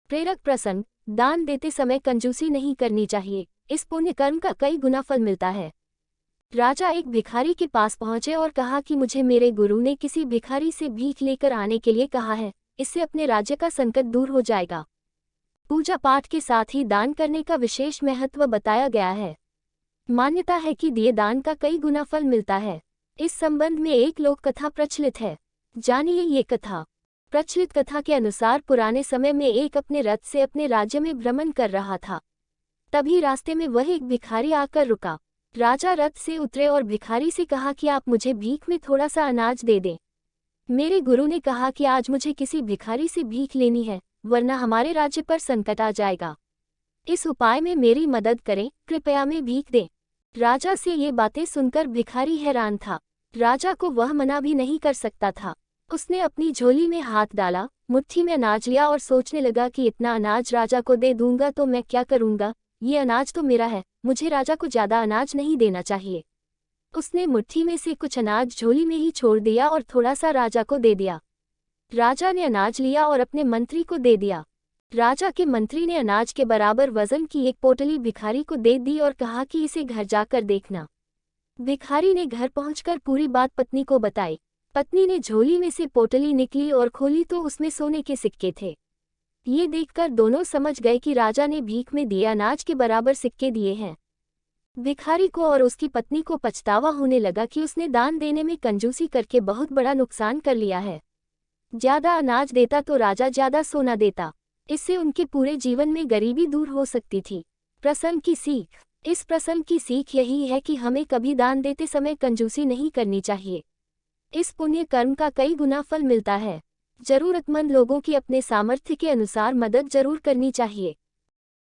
प्रेरक प्रसंग। दान देते समय कंजूसी नहीं करनी चाहिए, इस पुण्य कर्म का कई गुना फल मिलता है। राजा एक भिखारी के पास पहुंचे और कहा कि मुझे मेरे गुरु ने किसी भिखारी से भीख लेकर आने के लिए कहा है, इससे अपने राज्य का संकट दूर हो जाएगा। पूजा पाठ के साथ ही दान करने का विशेष महत्व बताया गया है। मान्यता है कि दिए दान का कई गुना फल मिलता है। इस संबंध में एक लोक कथा प्रचलित है, जानिए ये कथा। प्रचलित कथा के अनुसार पुराने समय में एक अपने रथ से अपने राज्य में भ्रमण कर रहा था। तभी रास्ते में वह एक भिखारी आकर रुका। राजा रथ से उतरे और भिखारी से कहा कि आप मुझे भीख में थोड़ा सा अनाज दे दें। मेरे गुरु ने कहा कि आज मुझे किसी भिखारी से भीख लेनी है, वरना हमारे राज्य पर संकट आ जाएगा। इस उपाय में मेरी मदद करें, कृपया में भीख दें। राजा से ये बातें सुनकर भिखारी हैरान था। राजा को वह मना भी नहीं कर सकता था। उसने अपनी झोली में हाथ डाला, मुट्ठी में अनाज लिया और सोचने लगा कि इतना अनाज राजा को दे दूंगा तो मैं क्या करूंगा, ये अनाज तो मेरा है, मुझे राजा को ज्यादा अनाज नहीं देना चाहिए। उसने मुट्ठी में से कुछ अनाज झोली में ही छोड़ दिया और थोड़ा सा राजा को दे दिया। राजा ने अनाज लिया और अपने मंत्री को दे दिया। राजा के मंत्री ने अनाज के बराबर वजन की एक पोटली भिखारी को दे दी और कहा कि इसे घर जाकर देखना। भिखारी ने घर पहुंचकर पूरी बात पत्नी को बताई। पत्नी ने झोली में से पोटली निकली और खोली तो उसमें सोने के सिक्के थे। ये देखकर दोनों समझ गए कि राजा ने भीख में दिए अनाज के बराबर सिक्के दिए हैं। भिखारी को और उसकी पत्नी को पछतावा होने लगा कि उसने दान देने में कंजूसी करके बहुत बड़ा नुकसान कर लिया है। ज्यादा अनाज देता तो राजा ज्यादा सोना देता, इससे उनके पूरे जीवन में गरीबी दूर हो सकती थी। प्रसंग की सीख। इस प्रसंग की सीख यही है कि हमें कभी दान देते समय कंजूसी नहीं करनी चाहिए। इस पुण्य कर्म का कई गुना फल मिलता है। जरूरतमंद लोगों की अपने सामर्थ्य के अनुसार मदद जरूर करनी चाहिए।